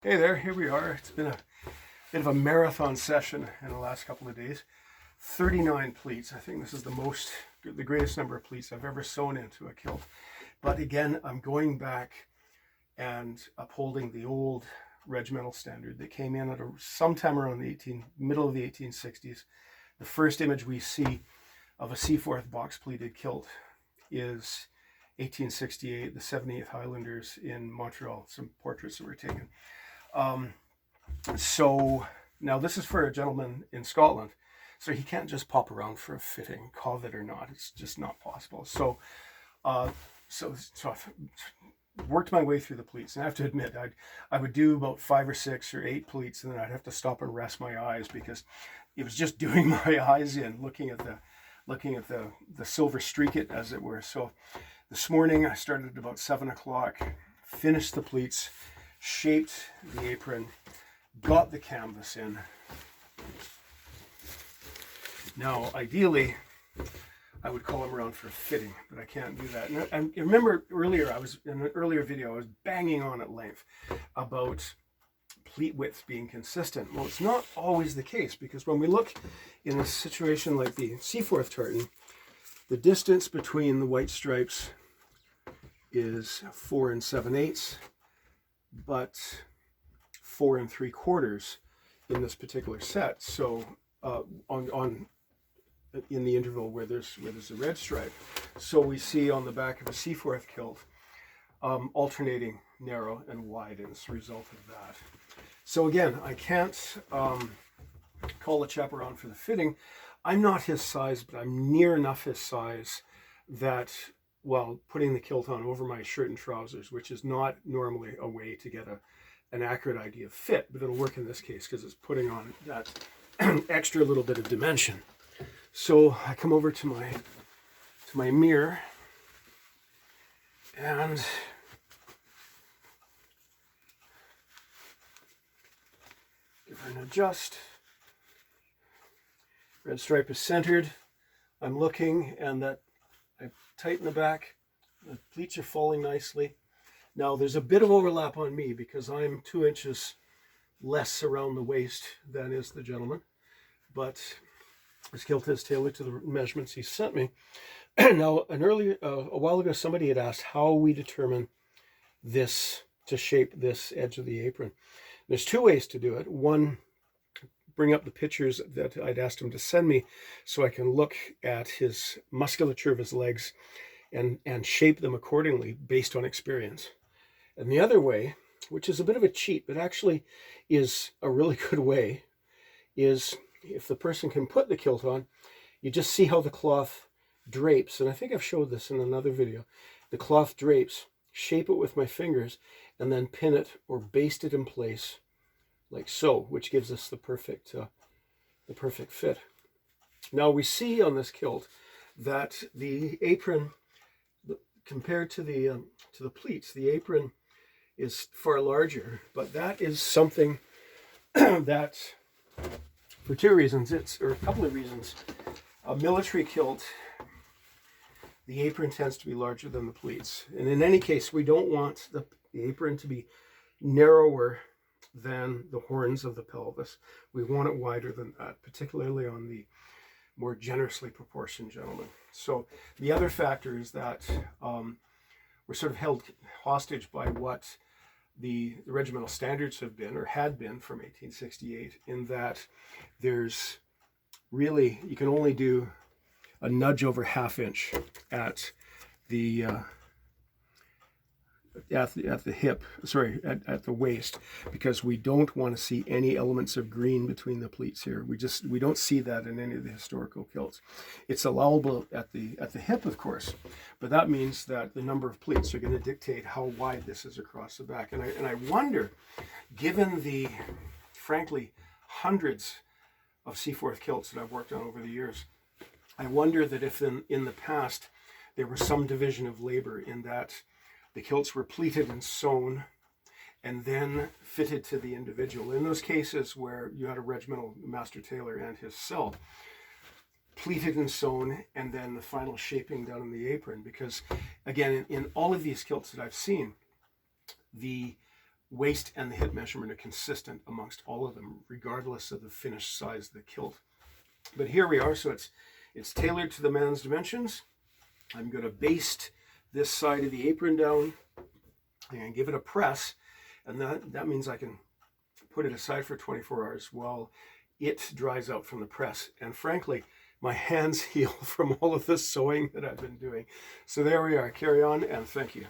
Hey there, here we are. It's been a bit of a marathon session in the last couple of days. 39 pleats. I think this is the greatest number of pleats I've ever sewn into a kilt. But again, I'm going back and upholding the old regimental standard that came in at sometime around the middle of the 1860s. The first image we see of a Seaforth box pleated kilt is 1868, the 78th Highlanders in Montreal, some portraits that were taken. So now this is for a gentleman in Scotland, so he can't just pop around for a fitting, COVID or not. It's just not possible. So I've worked my way through the pleats, and I have to admit, I would do about 5 or 6 or 8 pleats, and then I'd have to stop and rest my eyes because it was just doing my eyes in, looking at the silver streaket, as it were. So this morning I started at about 7 o'clock, finished the pleats, shaped the apron, got the canvas in. Now, ideally, I would call him around for a fitting, but I can't do that. And remember earlier, in an earlier video, I was banging on at length about pleat width being consistent. Well, it's not always the case, because when we look in a situation like the Seaforth tartan, the distance between the white stripes is 4 7/8, but 4 3/4 in this particular set. So in the interval where there's a red stripe. So we see on the back of a Seaforth kilt alternating narrow and wide as a result of that. So again, I can't call the chap around for the fitting. I'm not his size, but I'm near enough his size that while putting the kilt on over my shirt and trousers, which is not normally a way to get an accurate idea of fit, but it'll work in this case because it's putting on that extra little bit of dimension. So I come over to my mirror and give her an adjust. Red stripe is centered. I'm looking, and that I tighten the back. The pleats are falling nicely. Now there's a bit of overlap on me because I'm 2 inches less around the waist than is the gentleman, but this kilt is tailored to the measurements he sent me. Now, a while ago, somebody had asked how we determine this to shape this edge of the apron. There's 2 ways to do it. One, bring up the pictures that I'd asked him to send me so I can look at his musculature of his legs and shape them accordingly based on experience. And the other way, which is a bit of a cheat, but actually is a really good way, is if the person can put the kilt on, you just see how the cloth drapes. And I think I've showed this in another video. The cloth drapes, shape it with my fingers, and then pin it or baste it in place like so, which gives us the perfect fit. Now we see on this kilt that the apron, compared to the pleats, the apron is far larger, but that is something that, for 2 reasons, or a couple of reasons. A military kilt, the apron tends to be larger than the pleats, and in any case, we don't want the apron to be narrower than the horns of the pelvis. We want it wider than that, particularly on the more generously proportioned gentlemen. So the other factor is that we're sort of held hostage by what the regimental standards have been, or had been, from 1868, in that there's really, you can only do a nudge over ½ inch at the hip, at the waist, because we don't want to see any elements of green between the pleats here. We don't see that in any of the historical kilts. It's allowable at the hip, of course, but that means that the number of pleats are going to dictate how wide this is across the back. And I wonder, given the, frankly, hundreds of Seaforth kilts that I've worked on over the years, I wonder that if in the past there was some division of labor in that the kilts were pleated and sewn and then fitted to the individual. In those cases where you had a regimental master tailor and his cell, pleated and sewn, and then the final shaping done in the apron. Because again, in all of these kilts that I've seen, the waist and the hip measurement are consistent amongst all of them, regardless of the finished size of the kilt. But here we are, so it's tailored to the man's dimensions. I'm going to baste this side of the apron down and give it a press, and that means I can put it aside for 24 hours while it dries out from the press. And frankly, my hands heal from all of the sewing that I've been doing. So there we are. Carry on, and thank you.